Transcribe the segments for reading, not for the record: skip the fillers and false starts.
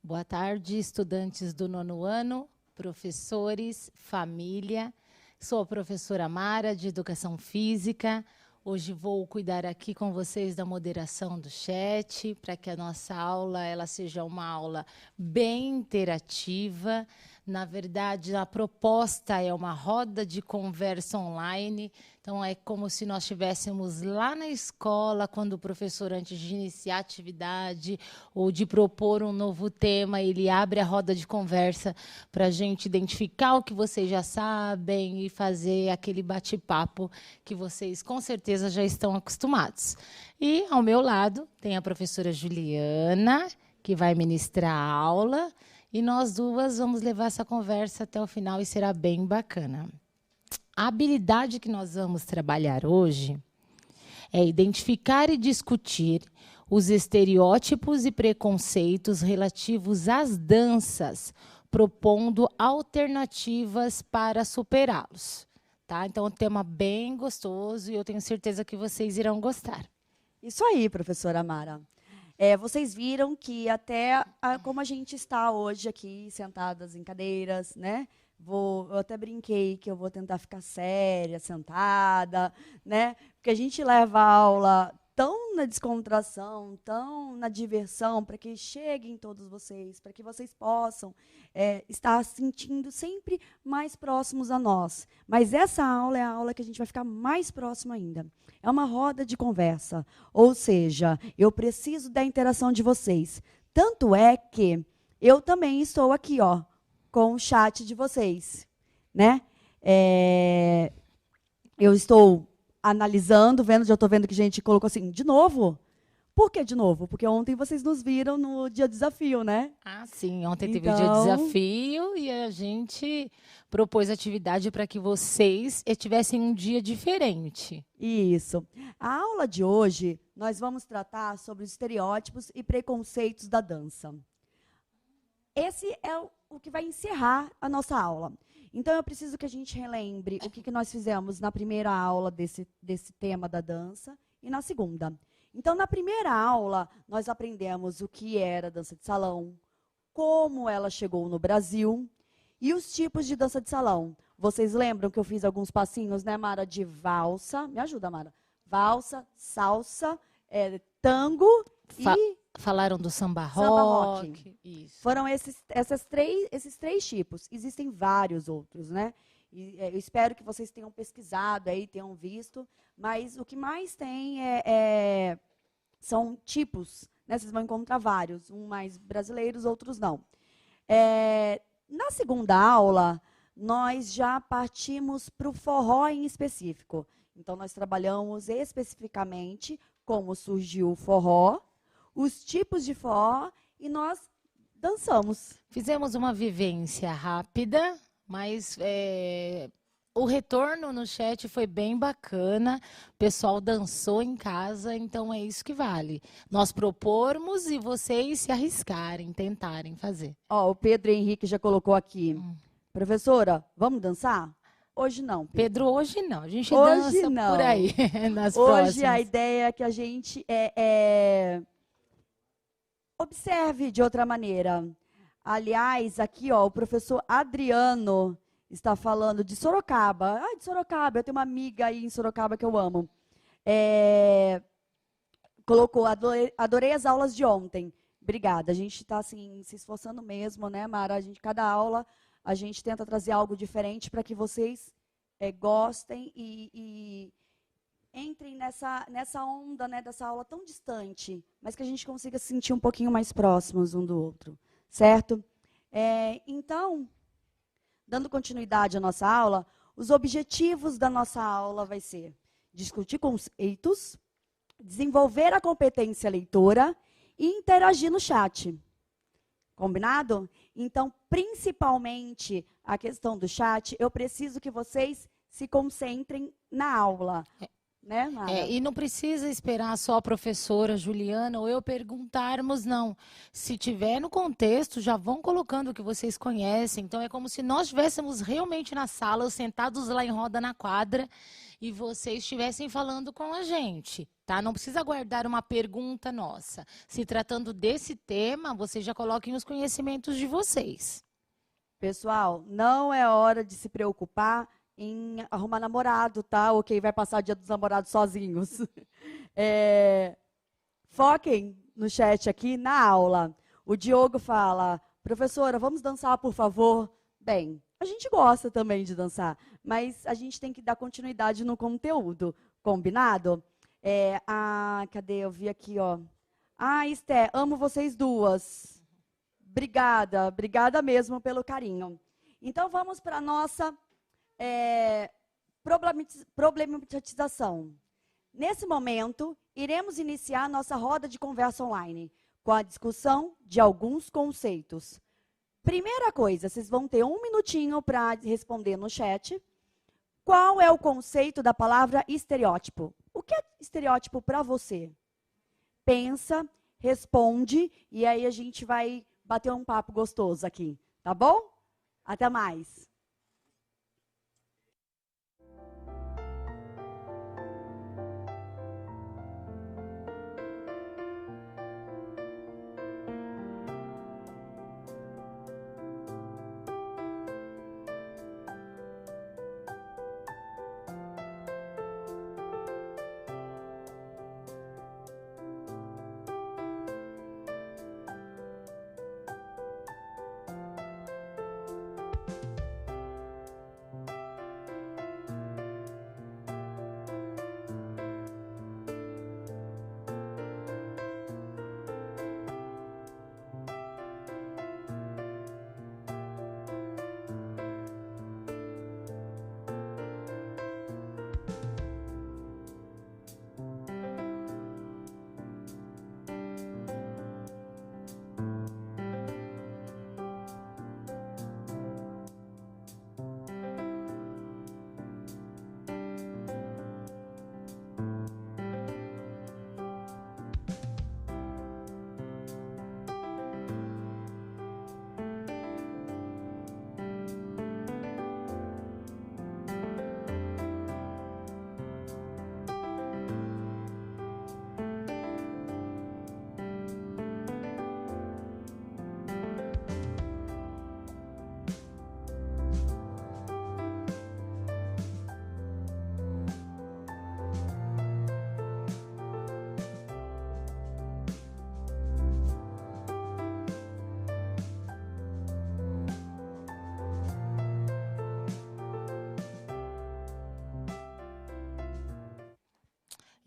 Boa tarde, estudantes do 9º ano, professores, família. Sou a professora Mara, de Educação Física. Hoje vou cuidar aqui com vocês da moderação do chat, para que a nossa aula ela seja uma aula bem interativa. Na verdade, a proposta é uma roda de conversa online. Então, é como se nós estivéssemos lá na escola, quando o professor, antes de iniciar a atividade ou de propor um novo tema, ele abre a roda de conversa para a gente identificar o que vocês já sabem e fazer aquele bate-papo que vocês, com certeza, já estão acostumados. E, ao meu lado, tem a professora Juliana, que vai ministrar a aula, e nós duas vamos levar essa conversa até o final e será bem bacana. A habilidade que nós vamos trabalhar hoje é identificar e discutir os estereótipos e preconceitos relativos às danças, propondo alternativas para superá-los. Tá? Então, é um tema bem gostoso e eu tenho certeza que vocês irão gostar. Isso aí, professora Mara. Vocês viram que como a gente está hoje aqui, sentadas em cadeiras, né? Eu até brinquei que eu vou tentar ficar séria, sentada, né? Porque a gente leva a aula tão na descontração, tão na diversão, para que cheguem todos vocês, para que vocês possam estar sentindo sempre mais próximos a nós. Mas essa aula é a aula que a gente vai ficar mais próximo ainda. É uma roda de conversa, ou seja, eu preciso da interação de vocês. Tanto é que eu também estou aqui, ó, com o chat de vocês, né? Eu estou analisando, já estou vendo que a gente colocou assim, de novo? Por que de novo? Porque ontem vocês nos viram no dia desafio, né? Ah, sim. Ontem teve o dia desafio e a gente propôs atividade para que vocês tivessem um dia diferente. Isso. A aula de hoje, nós vamos tratar sobre os estereótipos e preconceitos da dança. Esse é o que vai encerrar a nossa aula. Então, eu preciso que a gente relembre o que nós fizemos na primeira aula desse tema da dança e na segunda. Então, na primeira aula, nós aprendemos o que era dança de salão, como ela chegou no Brasil e os tipos de dança de salão. Vocês lembram que eu fiz alguns passinhos, né, Mara, de valsa? Me ajuda, Mara. Valsa, salsa, tango e... Falaram do samba rock. Isso. Foram esses três tipos. Existem vários outros, né? Eu espero que vocês tenham pesquisado aí, tenham visto, mas o que mais tem são tipos, né? Vocês vão encontrar vários, uns mais brasileiros, outros não. Na segunda aula, nós já partimos para o forró em específico. Então, nós trabalhamos especificamente como surgiu o forró, os tipos de forró e nós dançamos. Fizemos uma vivência rápida, mas o retorno no chat foi bem bacana. O pessoal dançou em casa, então é isso que vale. Nós propormos e vocês se arriscarem, tentarem fazer. Ó, o Pedro Henrique já colocou aqui. Professora, vamos dançar? Hoje não, Pedro, hoje não. A gente dança por aí, nas próximas. Hoje a ideia é que a gente observe de outra maneira. Aliás, aqui, ó, o professor Adriano está falando de Sorocaba. De Sorocaba, eu tenho uma amiga aí em Sorocaba que eu amo. Colocou, adorei as aulas de ontem. Obrigada. A gente está assim, se esforçando mesmo, né, Mara? Cada aula a gente tenta trazer algo diferente para que vocês gostem e entrem nessa onda, né, dessa aula tão distante, mas que a gente consiga se sentir um pouquinho mais próximos um do outro, certo? Então, dando continuidade à nossa aula, os objetivos da nossa aula vai ser discutir conceitos, desenvolver a competência leitora e interagir no chat. Combinado? Então, principalmente a questão do chat, eu preciso que vocês se concentrem na aula. né, Mara? E não precisa esperar só a professora Juliana ou eu perguntarmos, não. Se tiver no contexto, já vão colocando o que vocês conhecem. Então, é como se nós estivéssemos realmente na sala, sentados lá em roda na quadra, e vocês estivessem falando com a gente, tá? Não precisa guardar uma pergunta nossa. Se tratando desse tema, vocês já coloquem os conhecimentos de vocês. Pessoal, não é hora de se preocupar em arrumar namorado, tá? Ou quem vai passar o dia dos namorados sozinhos. Foquem no chat aqui, na aula. O Diogo fala, professora, vamos dançar, por favor? Bem, a gente gosta também de dançar, mas a gente tem que dar continuidade no conteúdo, combinado? Cadê? Eu vi aqui, ó. Esté, amo vocês duas. Obrigada mesmo pelo carinho. Então, vamos para a nossa problematização. Nesse momento, iremos iniciar nossa roda de conversa online, com a discussão de alguns conceitos. Primeira coisa, vocês vão ter 1 minutinho para responder no chat. Qual é o conceito da palavra estereótipo? O que é estereótipo para você? Pensa, responde, e aí a gente vai bater um papo gostoso aqui, tá bom? Até mais.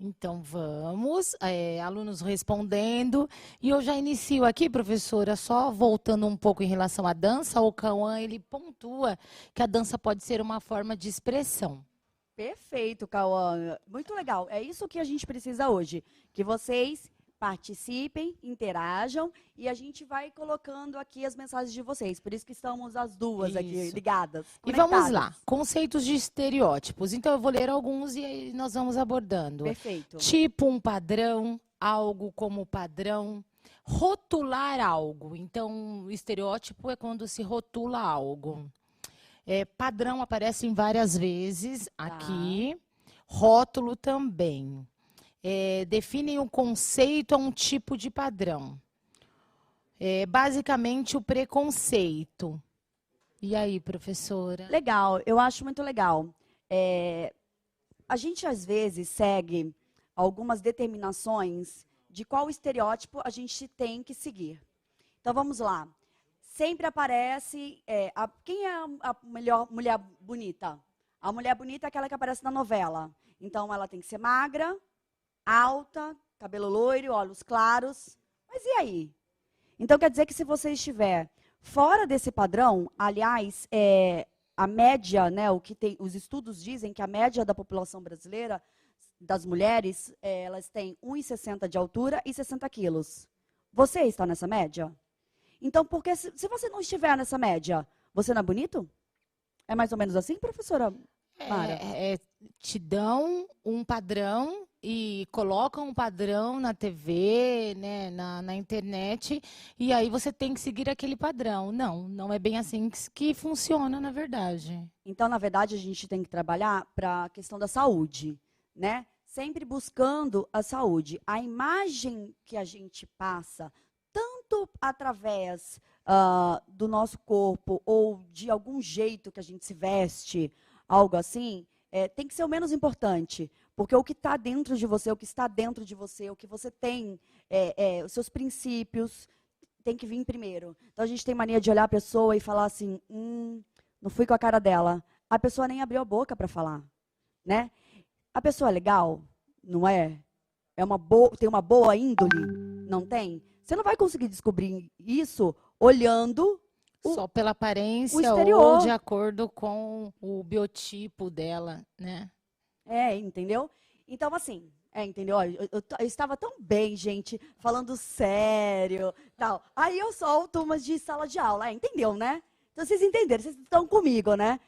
Então, vamos, alunos respondendo. E eu já inicio aqui, professora, só voltando um pouco em relação à dança. O Cauã, ele pontua que a dança pode ser uma forma de expressão. Perfeito, Cauã. Muito legal. É isso que a gente precisa hoje. Que vocês participem, interajam e a gente vai colocando aqui as mensagens de vocês. Por isso que estamos as duas aqui ligadas. E vamos lá. Conceitos de estereótipos. Então, eu vou ler alguns e aí nós vamos abordando. Perfeito. Tipo um padrão, algo como padrão. Rotular algo. Então, o estereótipo é quando se rotula algo. Padrão aparece em várias vezes aqui. Rótulo também. Definem o conceito a um tipo de padrão. Basicamente, o preconceito. E aí, professora? Legal, eu acho muito legal. A gente, às vezes, segue algumas determinações de qual estereótipo a gente tem que seguir. Então, vamos lá. Sempre aparece... quem é a melhor mulher bonita? A mulher bonita é aquela que aparece na novela. Então, ela tem que ser magra, alta, cabelo loiro, olhos claros. Mas e aí? Então, quer dizer que se você estiver fora desse padrão, aliás, a média, né, os estudos dizem que a média da população brasileira, das mulheres, elas têm 1,60 de altura e 60 quilos. Você está nessa média? Então, porque se você não estiver nessa média, você não é bonito? É mais ou menos assim, professora Mara? te dão um padrão e colocam um padrão na TV, né, na internet, e aí você tem que seguir aquele padrão. Não, não é bem assim que funciona, na verdade. Então, na verdade, a gente tem que trabalhar para a questão da saúde, né? Sempre buscando a saúde. A imagem que a gente passa, tanto através do nosso corpo ou de algum jeito que a gente se veste, algo assim, tem que ser o menos importante. Porque o que está dentro de você, o que está dentro de você, o que você tem, os seus princípios, tem que vir primeiro. Então, a gente tem mania de olhar a pessoa e falar assim, não fui com a cara dela. A pessoa nem abriu a boca para falar, né? A pessoa é legal? Não é? Tem uma boa índole? Não tem? Você não vai conseguir descobrir isso olhando só pela aparência o exterior. ou de acordo com o biotipo dela, né? Entendeu? Então, assim, entendeu? Eu estava tão bem, gente, falando sério, tal. Aí eu solto umas de sala de aula, entendeu, né? Então, vocês entenderam, vocês estão comigo, né?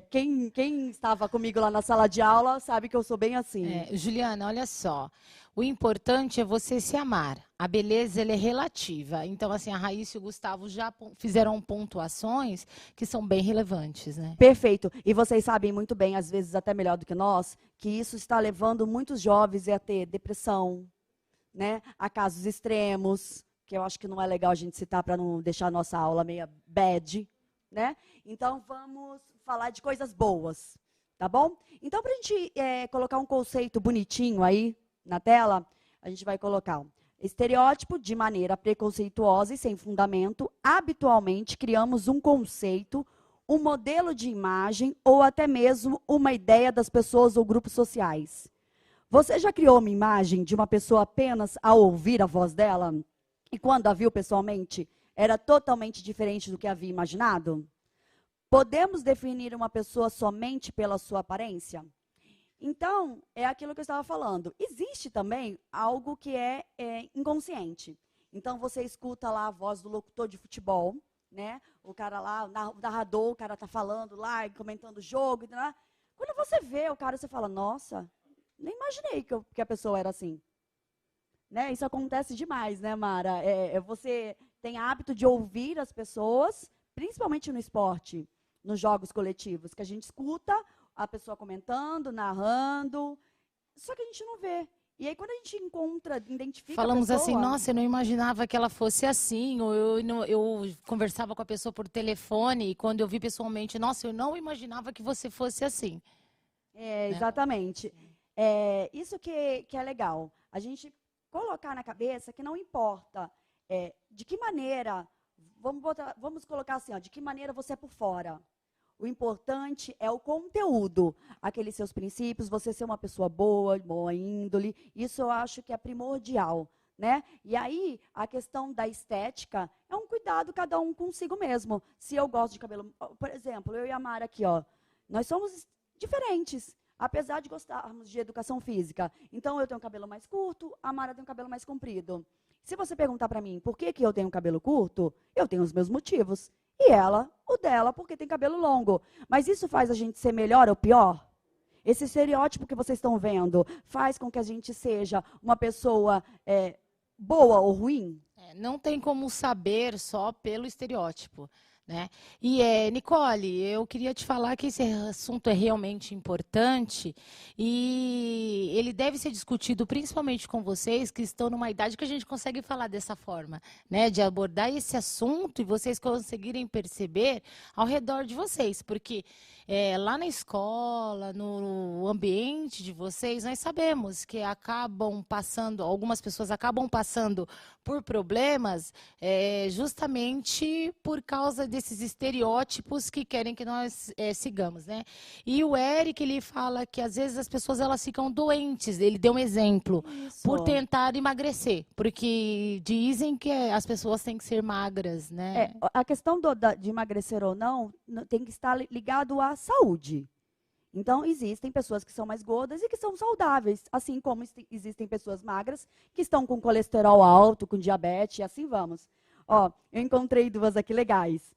Quem estava comigo lá na sala de aula sabe que eu sou bem assim. Juliana, olha só. O importante é você se amar. A beleza ela é relativa. Então, assim, a Raíssa e o Gustavo já fizeram pontuações que são bem relevantes, né? Perfeito. E vocês sabem muito bem, às vezes até melhor do que nós, que isso está levando muitos jovens a ter depressão, né? A casos extremos, que eu acho que não é legal a gente citar para não deixar a nossa aula meio bad, né? Então, vamos falar de coisas boas, tá bom? Então, para a gente colocar um conceito bonitinho aí na tela, a gente vai colocar estereótipo de maneira preconceituosa e sem fundamento. Habitualmente, criamos um conceito, um modelo de imagem ou até mesmo uma ideia das pessoas ou grupos sociais. Você já criou uma imagem de uma pessoa apenas ao ouvir a voz dela? E quando a viu pessoalmente, era totalmente diferente do que havia imaginado? Podemos definir uma pessoa somente pela sua aparência? Então, é aquilo que eu estava falando. Existe também algo que é inconsciente. Então, você escuta lá a voz do locutor de futebol, né? O cara lá, o narrador, o cara está falando lá, comentando o jogo. Né? Quando você vê o cara, você fala, nossa, nem imaginei que a pessoa era assim. Né? Isso acontece demais, né, Mara? Você tem hábito de ouvir as pessoas, principalmente no esporte, nos jogos coletivos, que a gente escuta a pessoa comentando, narrando, só que a gente não vê. E aí, quando a gente identifica Falamos a pessoa... assim, nossa, eu não imaginava que ela fosse assim, ou eu conversava com a pessoa por telefone, e quando eu vi pessoalmente, nossa, eu não imaginava que você fosse assim. Exatamente. Isso que é legal. A gente colocar na cabeça que não importa de que maneira, vamos colocar assim, de que maneira você é por fora. O importante é o conteúdo, aqueles seus princípios, você ser uma pessoa boa índole, isso eu acho que é primordial, né? E aí, a questão da estética é um cuidado cada um consigo mesmo. Se eu gosto de cabelo, por exemplo, eu e a Mara aqui, nós somos diferentes, apesar de gostarmos de educação física. Então, eu tenho um cabelo mais curto, a Mara tem um cabelo mais comprido. Se você perguntar para mim por que eu tenho cabelo curto, eu tenho os meus motivos. E ela, o dela, porque tem cabelo longo. Mas isso faz a gente ser melhor ou pior? Esse estereótipo que vocês estão vendo faz com que a gente seja uma pessoa boa ou ruim? Não tem como saber só pelo estereótipo. Né? E, Nicole, eu queria te falar que esse assunto é realmente importante e ele deve ser discutido principalmente com vocês que estão numa idade que a gente consegue falar dessa forma, né? De abordar esse assunto e vocês conseguirem perceber ao redor de vocês, porque lá na escola, no ambiente de vocês, nós sabemos que algumas pessoas acabam passando por problemas justamente por causa desses estereótipos que querem que nós sigamos, né? E o Eric, ele fala que às vezes as pessoas elas ficam doentes, ele deu um exemplo, por tentar emagrecer, porque dizem que as pessoas têm que ser magras, né? A questão de emagrecer ou não tem que estar ligado à saúde. Então, existem pessoas que são mais gordas e que são saudáveis, assim como existem pessoas magras que estão com colesterol alto, com diabetes, e assim vamos. Eu encontrei duas aqui legais.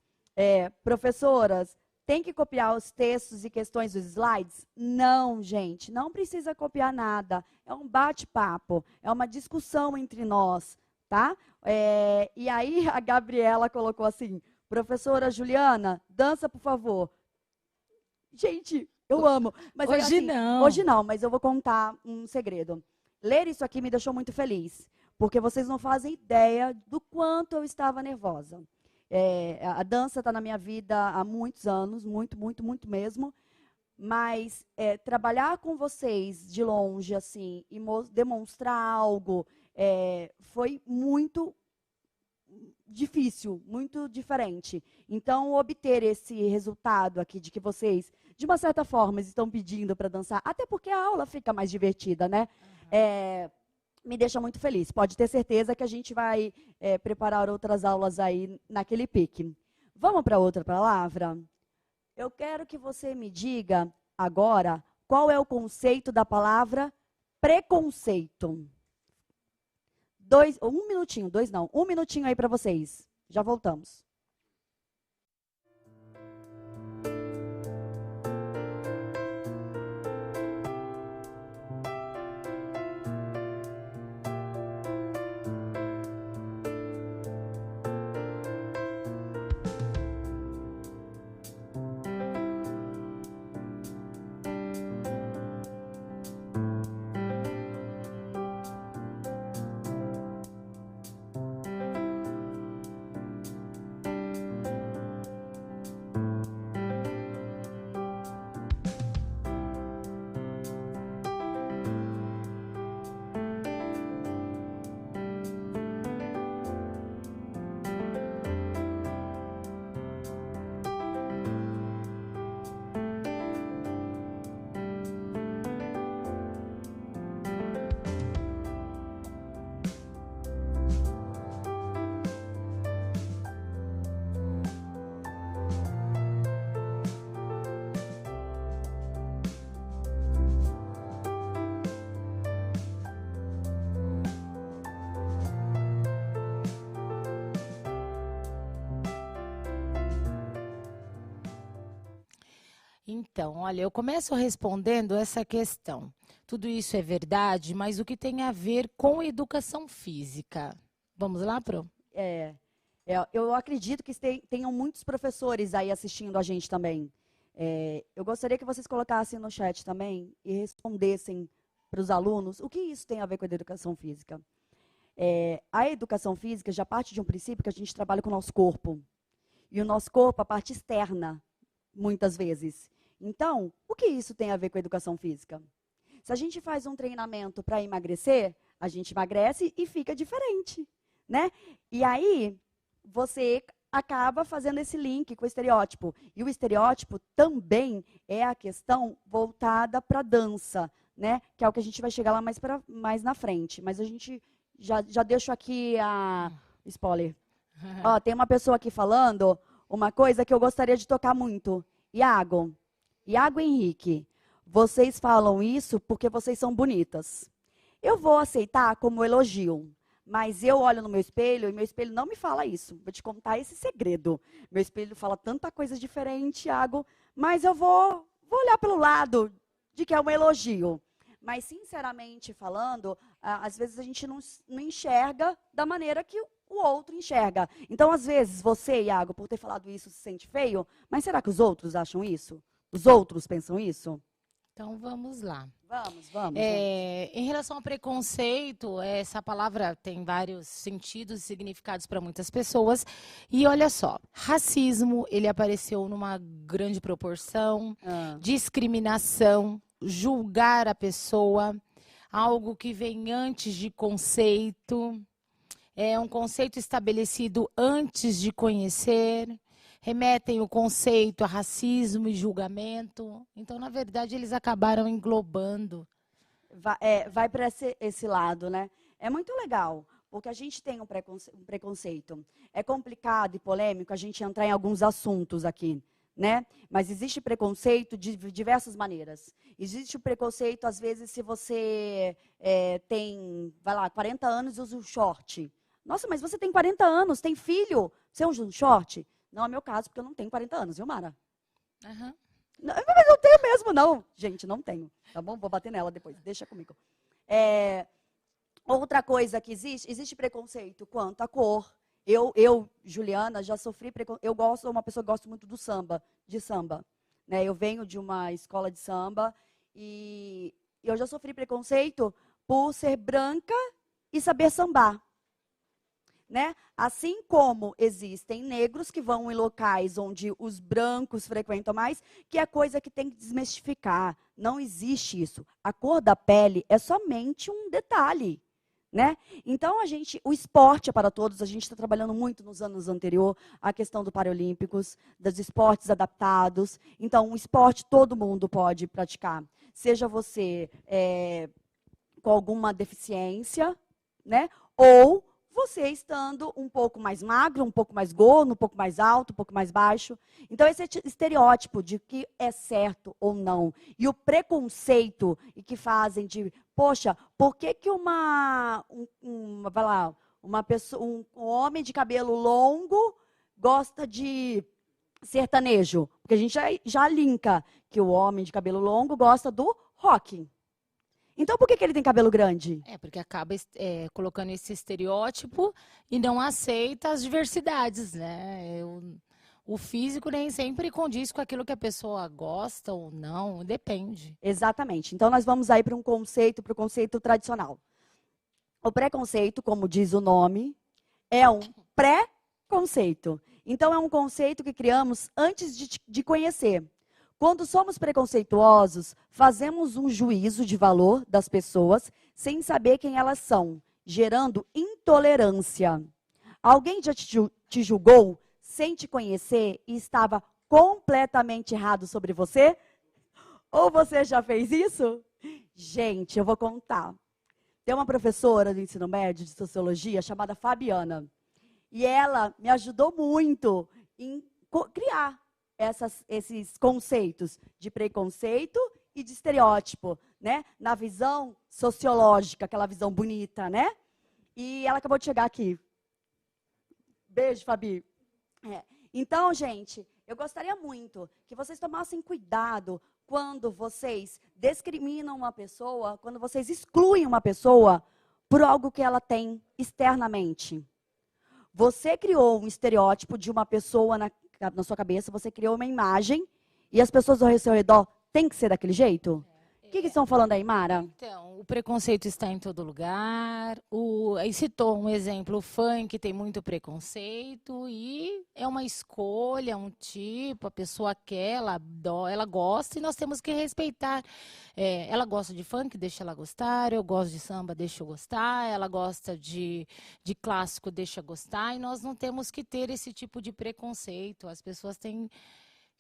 Professoras, tem que copiar os textos e questões dos slides? Não, gente, não precisa copiar nada. É um bate-papo, é uma discussão entre nós, tá? E aí a Gabriela colocou assim, professora Juliana, dança, por favor. Gente, eu amo. Mas hoje assim, não. Hoje não, mas eu vou contar um segredo. Ler isso aqui me deixou muito feliz, porque vocês não fazem ideia do quanto eu estava nervosa. A dança está na minha vida há muitos anos, muito, muito, muito mesmo. Mas trabalhar com vocês de longe, assim, e demonstrar algo, foi muito difícil, muito diferente. Então, obter esse resultado aqui de que vocês, de uma certa forma, estão pedindo para dançar, até porque a aula fica mais divertida, né? Me deixa muito feliz. Pode ter certeza que a gente vai preparar outras aulas aí naquele pique. Vamos para outra palavra? Eu quero que você me diga agora qual é o conceito da palavra preconceito. Um minutinho, dois não. Um minutinho aí para vocês. Já voltamos. Então, olha, eu começo respondendo essa questão. Tudo isso é verdade, mas o que tem a ver com educação física? Vamos lá, Pro? Eu acredito que tenham muitos professores aí assistindo a gente também. Eu gostaria que vocês colocassem no chat também e respondessem para os alunos o que isso tem a ver com a educação física. A educação física já parte de um princípio que a gente trabalha com o nosso corpo. E o nosso corpo, a parte externa, muitas vezes. Então, o que isso tem a ver com a educação física? Se a gente faz um treinamento para emagrecer, a gente emagrece e fica diferente, né? E aí, você acaba fazendo esse link com o estereótipo. E o estereótipo também é a questão voltada para a dança, né? Que é o que a gente vai chegar lá mais na frente. Mas a gente já deixo aqui a spoiler. Ó, tem uma pessoa aqui falando uma coisa que eu gostaria de tocar muito. Iago Henrique, vocês falam isso porque vocês são bonitas. Eu vou aceitar como elogio, mas eu olho no meu espelho e meu espelho não me fala isso. Vou te contar esse segredo. Meu espelho fala tanta coisa diferente, Iago, mas eu vou olhar pelo lado de que é um elogio. Mas, sinceramente falando, às vezes a gente não enxerga da maneira que o outro enxerga. Então, às vezes, você, Iago, por ter falado isso, se sente feio, mas será que os outros acham isso? Os outros pensam isso? Então, vamos lá. Vamos. Em relação ao preconceito, essa palavra tem vários sentidos e significados para muitas pessoas. E olha só, racismo, ele apareceu numa grande proporção, discriminação, julgar a pessoa, algo que vem antes de conceito, é um conceito estabelecido antes de conhecer, remetem o conceito a racismo e julgamento. Então, na verdade, eles acabaram englobando. Vai para esse lado, né? É muito legal, porque a gente tem um preconceito. É complicado e polêmico a gente entrar em alguns assuntos aqui, né? Mas existe preconceito de diversas maneiras. Existe o preconceito, às vezes, se você tem, 40 anos e usa um short. Nossa, mas você tem 40 anos, tem filho, você usa um short? Não é meu caso, porque eu não tenho 40 anos, viu, Mara? Aham. Não, mas eu tenho mesmo, não. Gente, não tenho. Tá bom? Vou bater nela depois. Deixa comigo. Outra coisa que existe preconceito quanto à cor. Juliana, já sofri preconceito. Sou uma pessoa que gosto muito do samba, de samba. Né? Eu venho de uma escola de samba e eu já sofri preconceito por ser branca e saber sambar. Né? Assim como existem negros que vão em locais onde os brancos frequentam mais, que é coisa que tem que desmistificar. Não existe isso. A cor da pele é somente um detalhe. Né? Então, o esporte é para todos, a gente está trabalhando muito nos anos anteriores, a questão do Paralímpicos, dos esportes adaptados. Então, o esporte todo mundo pode praticar. Seja você com alguma deficiência, né? Ou você estando um pouco mais magro, um pouco mais gordo, um pouco mais alto, um pouco mais baixo. Então, esse estereótipo de que é certo ou não. E o preconceito que fazem de, poxa, por que um homem de cabelo longo gosta de sertanejo? Porque a gente já linka que o homem de cabelo longo gosta do rock. Então, por que ele tem cabelo grande? Porque acaba colocando esse estereótipo e não aceita as diversidades, né? O físico nem sempre condiz com aquilo que a pessoa gosta ou não, depende. Exatamente. Então, nós vamos aí para o conceito tradicional. O preconceito, como diz o nome, é um pré-conceito. Então, é um conceito que criamos antes de conhecer. Quando somos preconceituosos, fazemos um juízo de valor das pessoas sem saber quem elas são, gerando intolerância. Alguém já te julgou sem te conhecer e estava completamente errado sobre você? Ou você já fez isso? Gente, eu vou contar. Tem uma professora do ensino médio de sociologia chamada Fabiana. E ela me ajudou muito em criar esses conceitos de preconceito e de estereótipo, né? Na visão sociológica, aquela visão bonita, né? E ela acabou de chegar aqui. Beijo, Fabi. Então, gente, eu gostaria muito que vocês tomassem cuidado quando vocês discriminam uma pessoa, quando vocês excluem uma pessoa por algo que ela tem externamente. Você criou um estereótipo de uma pessoa na sua cabeça, você criou uma imagem e as pessoas ao seu redor têm que ser daquele jeito? O que estão falando aí, Mara? Então, o preconceito está em todo lugar. Aí citou um exemplo, o funk tem muito preconceito e é uma escolha, um tipo, a pessoa quer, ela gosta e nós temos que respeitar. Ela gosta de funk, deixa ela gostar, eu gosto de samba, deixa eu gostar, ela gosta de clássico, deixa eu gostar, e nós não temos que ter esse tipo de preconceito. As pessoas têm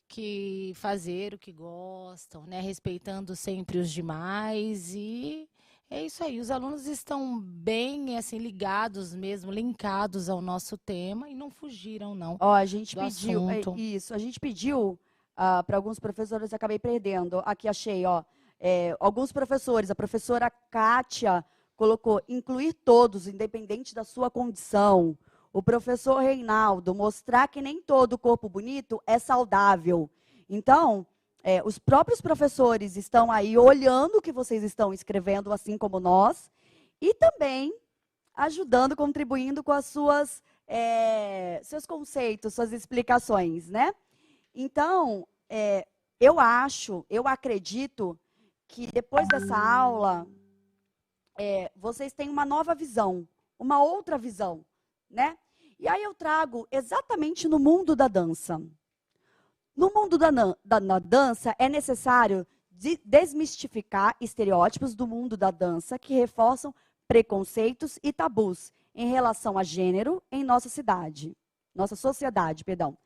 que fazer o que gostam, né? Respeitando sempre os demais, e é isso aí. Os alunos estão bem assim ligados mesmo, linkados ao nosso tema e não fugiram não. A gente do pediu assunto. a gente pediu para alguns professores, eu acabei perdendo. Aqui achei, alguns professores, a professora Kátia colocou incluir todos, independente da sua condição. O professor Reinaldo, mostrar que nem todo corpo bonito é saudável. Então, os próprios professores estão aí olhando o que vocês estão escrevendo, assim como nós, e também ajudando, contribuindo com as seus conceitos, suas explicações, né? Então, eu acredito que depois dessa aula, vocês têm uma nova visão, uma outra visão, né? E aí eu trago exatamente no mundo da dança. No mundo da dança, é necessário desmistificar estereótipos do mundo da dança que reforçam preconceitos e tabus em relação a gênero em nossa sociedade, perdão.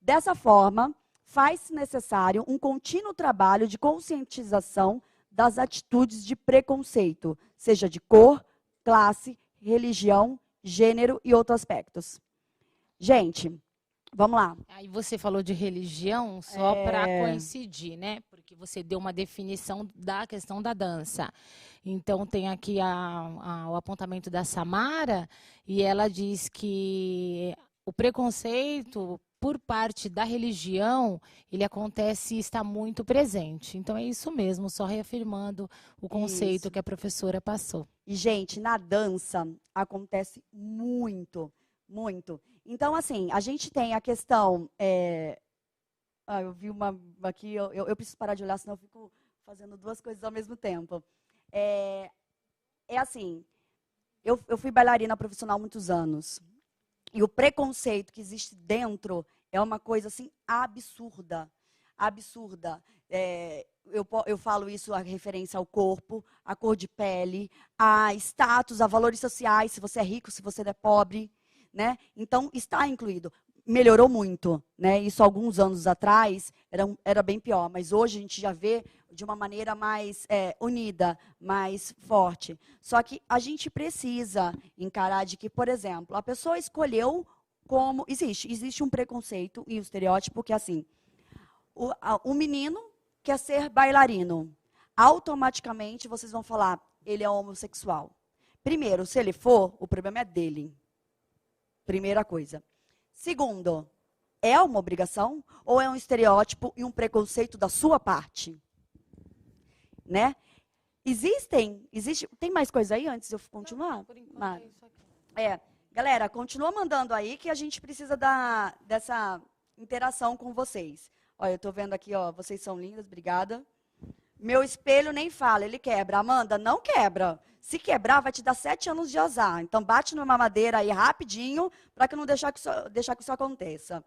Dessa forma, faz-se necessário um contínuo trabalho de conscientização das atitudes de preconceito, seja de cor, classe, religião, gênero e outros aspectos. Gente, vamos lá. Aí você falou de religião, só para coincidir, né? Porque você deu uma definição da questão da dança. Então, tem aqui o apontamento da Samara, e ela diz que o preconceito por parte da religião, ele acontece e está muito presente. Então, é isso mesmo, só reafirmando o conceito que a professora passou. E, gente, na dança acontece muito, muito. Então, assim, a gente tem a questão... eu vi uma aqui, eu preciso parar de olhar, senão eu fico fazendo duas coisas ao mesmo tempo. Assim, eu fui bailarina profissional há muitos anos. E o preconceito que existe dentro é uma coisa, assim, absurda. Absurda. Eu falo isso a referência ao corpo, à cor de pele, a status, a valores sociais, se você é rico, se você é pobre, né? Então, está incluído. Melhorou muito, né? Isso alguns anos atrás era bem pior, mas hoje a gente já vê de uma maneira mais unida, mais forte. Só que a gente precisa encarar de que, por exemplo, a pessoa escolheu como... Existe um preconceito e um estereótipo que é assim, o menino quer ser bailarino. Automaticamente vocês vão falar, ele é homossexual. Primeiro, se ele for, o problema é dele. Primeira coisa. Segundo, é uma obrigação ou é um estereótipo e um preconceito da sua parte? Né? Tem mais coisa aí antes de eu continuar? Não, por enquanto é isso aqui. Galera, continua mandando aí que a gente precisa dessa interação com vocês. Olha, eu estou vendo aqui, ó, vocês são lindas, obrigada. Meu espelho nem fala, ele quebra. Amanda, não quebra. Se quebrar, vai te dar 7 anos de azar. Então, bate numa madeira aí rapidinho, para que não deixar que isso aconteça.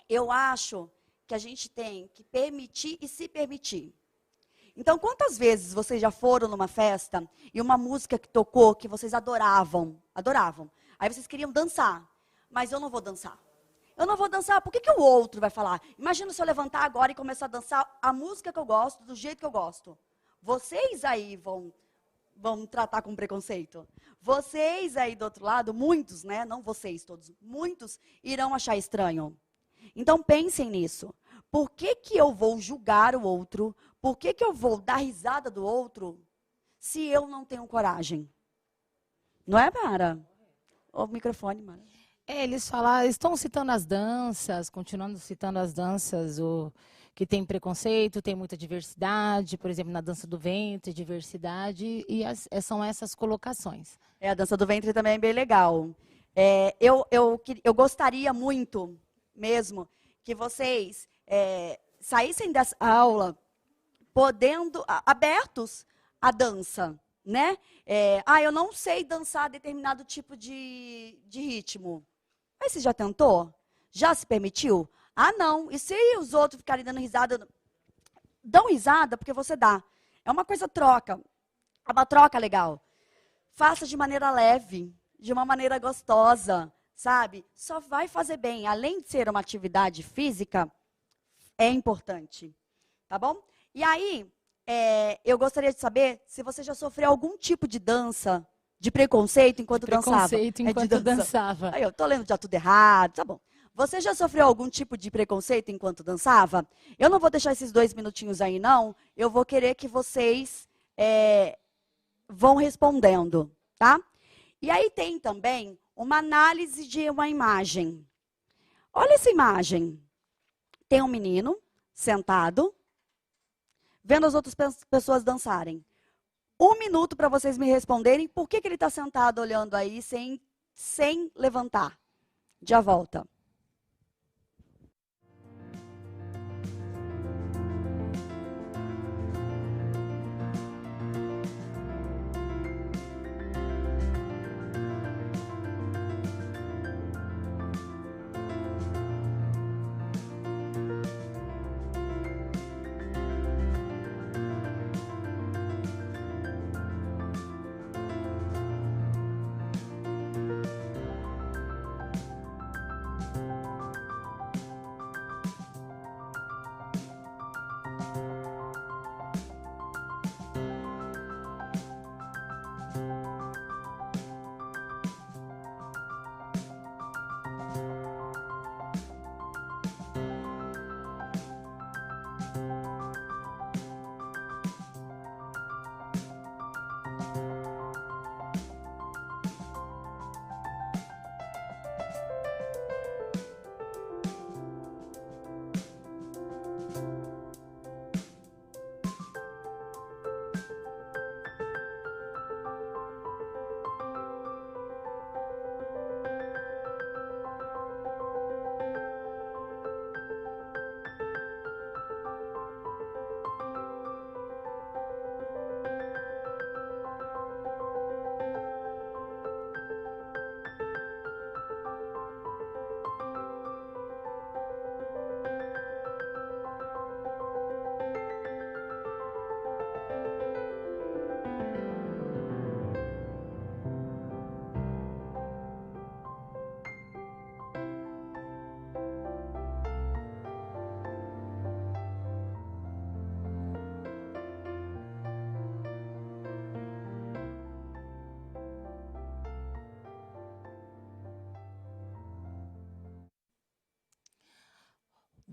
Eu acho que a gente tem que permitir e se permitir. Então, quantas vezes vocês já foram numa festa e uma música que tocou, que vocês adoravam, aí vocês queriam dançar, mas eu não vou dançar. Eu não vou dançar, por que o outro vai falar? Imagina se eu levantar agora e começar a dançar a música que eu gosto, do jeito que eu gosto. Vocês aí vão tratar com preconceito. Vocês aí do outro lado, muitos, né? Não vocês todos, muitos irão achar estranho. Então pensem nisso. Por que eu vou julgar o outro? Por que eu vou dar risada do outro se eu não tenho coragem? Não é, Mara? O microfone, Mara. Eles estão citando as danças, continuando citando as danças, que tem preconceito, tem muita diversidade, por exemplo, na dança do ventre, diversidade, e são essas colocações. A dança do ventre também é bem legal. Eu gostaria muito, mesmo, que vocês saíssem dessa aula abertos à dança, né? Eu não sei dançar determinado tipo de ritmo. Mas você já tentou? Já se permitiu? Ah, não. E se os outros ficarem dando risada? Dão risada porque você dá. É uma coisa troca. É uma troca legal. Faça de maneira leve, de uma maneira gostosa, sabe? Só vai fazer bem. Além de ser uma atividade física, é importante. Tá bom? E aí, eu gostaria de saber se você já sofreu algum tipo de dança, de preconceito enquanto dançava. Preconceito enquanto dançava. Aí, eu tô lendo já tudo errado, tá bom. Você já sofreu algum tipo de preconceito enquanto dançava? Eu não vou deixar esses 2 minutinhos aí, não. Eu vou querer que vocês vão respondendo, tá? E aí tem também uma análise de uma imagem. Olha essa imagem. Tem um menino sentado, vendo as outras pessoas dançarem. 1 minuto para vocês me responderem por que ele está sentado olhando aí sem levantar. Já volta.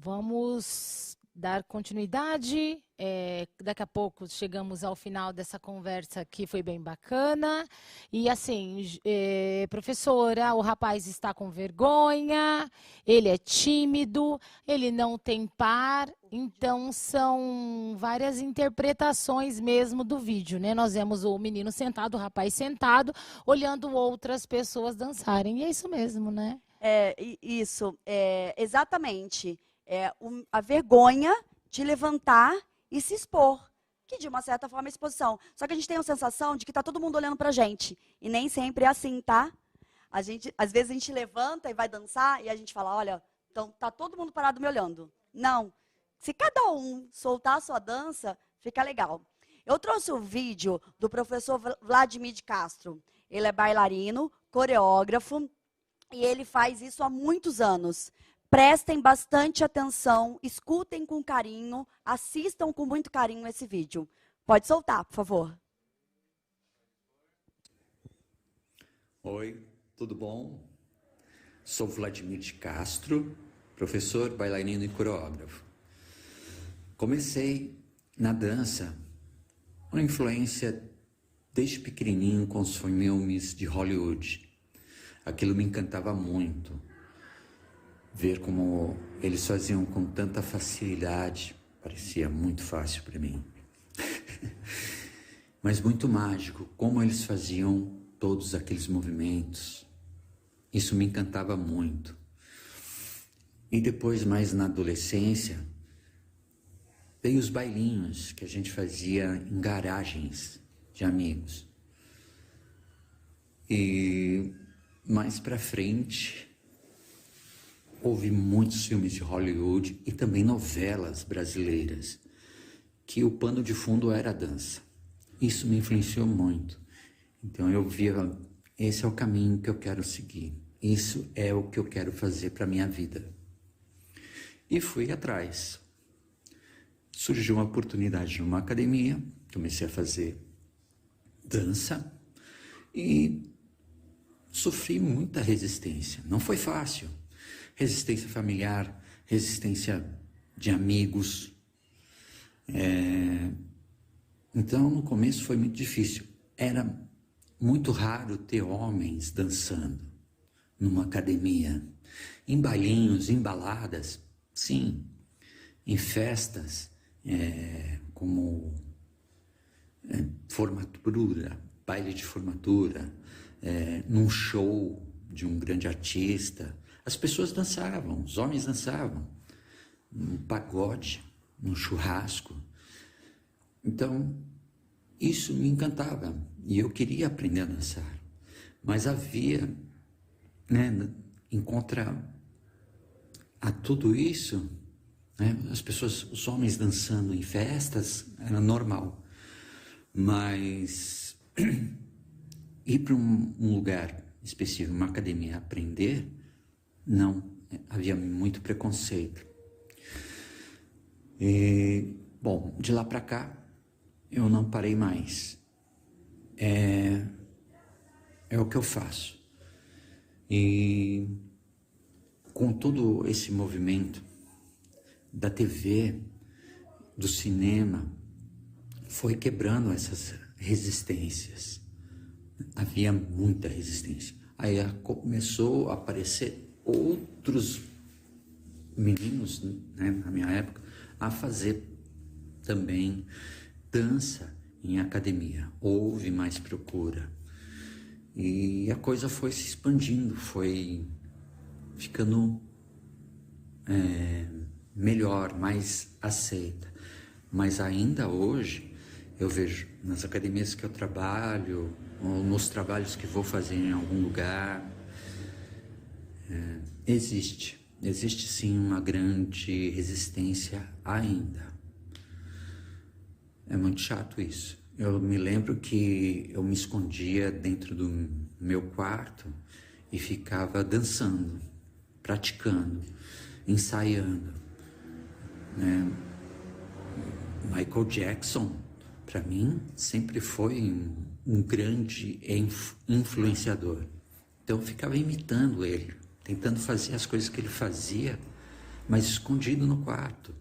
vamos dar continuidade. Daqui a pouco chegamos ao final dessa conversa que foi bem bacana. E assim, professora, o rapaz está com vergonha, ele é tímido, ele não tem par. Então, são várias interpretações mesmo do vídeo, né? Nós vemos o menino sentado, o rapaz sentado, olhando outras pessoas dançarem. E é isso mesmo, né? Isso, exatamente. A vergonha de levantar e se expor, que de uma certa forma é exposição. Só que a gente tem a sensação de que está todo mundo olhando para a gente. E nem sempre é assim, tá? Às vezes a gente levanta e vai dançar e a gente fala, olha, então tá todo mundo parado me olhando. Não. Se cada um soltar a sua dança, fica legal. Eu trouxe o vídeo do professor Vladimir de Castro. Ele é bailarino, coreógrafo, e ele faz isso há muitos anos. Prestem bastante atenção, escutem com carinho, assistam com muito carinho esse vídeo. Pode soltar, por favor. Oi, tudo bom? Sou Vladimir de Castro, professor, bailarino e coreógrafo. Comecei na dança, uma influência desde pequenininho com os filmes de Hollywood. Aquilo me encantava muito. Ver como eles faziam com tanta facilidade, parecia muito fácil para mim. Mas muito mágico, como eles faziam todos aqueles movimentos. Isso me encantava muito. E depois, mais na adolescência, veio os bailinhos que a gente fazia em garagens de amigos. E mais para frente, houve muitos filmes de Hollywood e também novelas brasileiras, que o pano de fundo era a dança. Isso me influenciou muito. Então eu via, esse é o caminho que eu quero seguir. Isso é o que eu quero fazer para a minha vida. E fui atrás. Surgiu uma oportunidade numa academia, comecei a fazer dança e sofri muita resistência. Não foi fácil. Resistência familiar, resistência de amigos. Então, no começo foi muito difícil. Era muito raro ter homens dançando numa academia. Em bailinhos, em baladas, sim. Em festas, como formatura, baile de formatura, num show de um grande artista. As pessoas dançavam, os homens dançavam, no pagode, no churrasco. Então, isso me encantava e eu queria aprender a dançar. Mas havia, em contra a tudo isso, as pessoas, os homens dançando em festas, era normal. Mas ir para um lugar específico, uma academia, aprender, não, havia muito preconceito. E, bom, de lá para cá, eu não parei mais. É o que eu faço. E com todo esse movimento da TV, do cinema, foi quebrando essas resistências. Havia muita resistência. Aí começou a aparecer outros meninos, na minha época, a fazer também dança em academia. Houve mais procura. E a coisa foi se expandindo, foi ficando melhor, mais aceita. Mas ainda hoje, eu vejo nas academias que eu trabalho, ou nos trabalhos que vou fazer em algum lugar, existe sim uma grande resistência ainda. É muito chato isso. Eu me lembro que eu me escondia dentro do meu quarto e ficava dançando, praticando, ensaiando, Michael Jackson, para mim, sempre foi um grande influenciador. Então eu ficava imitando ele, tentando fazer as coisas que ele fazia, mas escondido no quarto.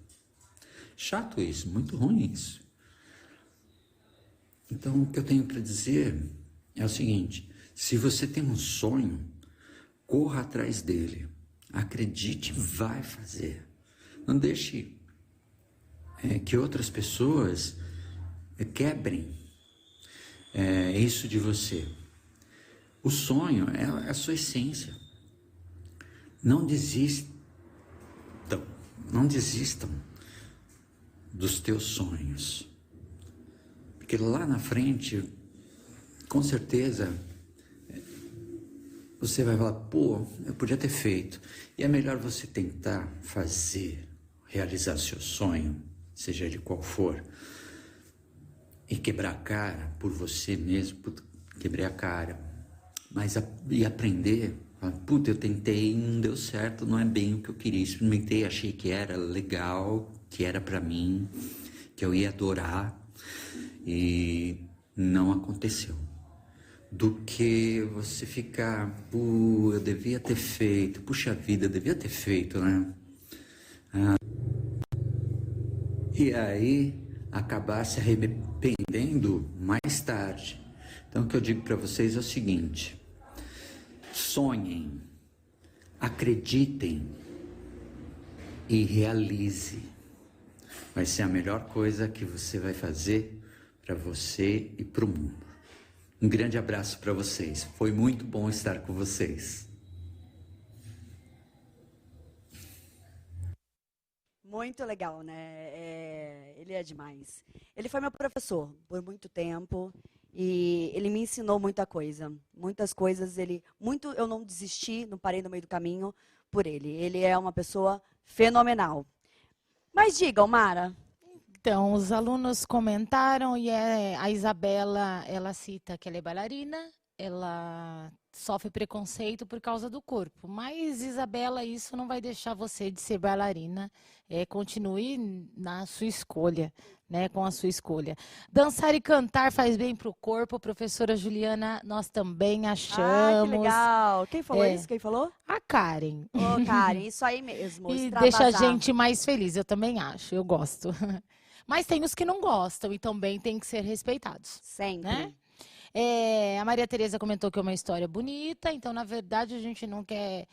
Chato isso, muito ruim isso. Então, o que eu tenho para dizer é o seguinte: se você tem um sonho, corra atrás dele. Acredite, vai fazer. Não deixe que outras pessoas quebrem isso de você. O sonho é a sua essência. Não desistam dos teus sonhos. Porque lá na frente, com certeza, você vai falar, pô, eu podia ter feito. E é melhor você tentar fazer, realizar seu sonho, seja de qual for, e quebrar a cara por você mesmo, quebrei a cara, mas e aprender, falar, puta, eu tentei, não deu certo, não é bem o que eu queria, experimentei, achei que era legal, que era pra mim, que eu ia adorar, e não aconteceu. Do que você ficar, eu devia ter feito, puxa vida, eu devia ter feito, né? E aí acabar se arrependendo mais tarde. Então o que eu digo para vocês é o seguinte: sonhem, acreditem e realize. Vai ser a melhor coisa que você vai fazer para você e para o mundo. Um grande abraço para vocês. Foi muito bom estar com vocês. Muito legal, né? Ele é demais. Ele foi meu professor por muito tempo e ele me ensinou muita coisa. Muitas coisas, eu não desisti, não parei no meio do caminho por ele. Ele é uma pessoa fenomenal. Mas diga, Mara. Então, os alunos comentaram e a Isabela, ela cita que ela é bailarina, ela sofre preconceito por causa do corpo. Mas, Isabela, isso não vai deixar você de ser bailarina. Continue na sua escolha, né, com a sua escolha. Dançar e cantar faz bem para o corpo. Professora Juliana, nós também achamos. Ah, que legal. Quem falou isso? Quem falou? A Karen. Ô, Karen, isso aí mesmo. E deixa a gente mais feliz, eu também acho, eu gosto. Mas tem os que não gostam e também tem que ser respeitados. Sempre. Né? A Maria Tereza comentou que é uma história bonita, então, na verdade, a gente não quer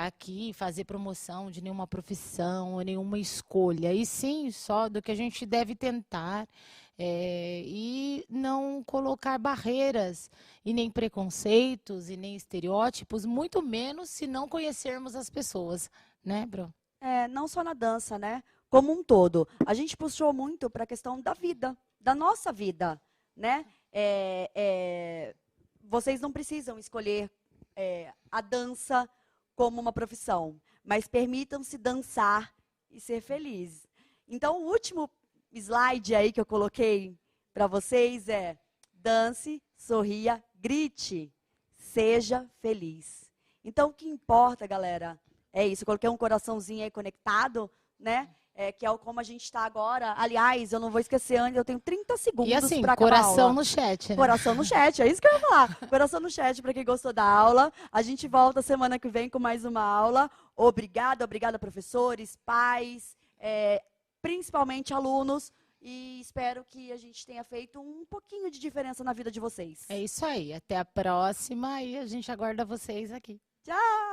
aqui fazer promoção de nenhuma profissão ou nenhuma escolha, e sim só do que a gente deve tentar e não colocar barreiras e nem preconceitos e nem estereótipos, muito menos se não conhecermos as pessoas, né, Bro? Não só na dança, né? Como um todo. A gente puxou muito para a questão da vida, da nossa vida, né? Vocês não precisam escolher a dança como uma profissão, mas permitam-se dançar e ser felizes. Então, o último slide aí que eu coloquei para vocês é: dance, sorria, grite, seja feliz. Então, o que importa, galera, é isso. Eu coloquei um coraçãozinho aí conectado, né? Que é como a gente está agora. Aliás, eu não vou esquecer, eu tenho 30 segundos para acabar a aula. E assim, coração no chat, né? Coração no chat, é isso que eu ia falar. Coração no chat para quem gostou da aula. A gente volta semana que vem com mais uma aula. Obrigada, professores, pais, principalmente alunos. E espero que a gente tenha feito um pouquinho de diferença na vida de vocês. É isso aí. Até a próxima e a gente aguarda vocês aqui. Tchau!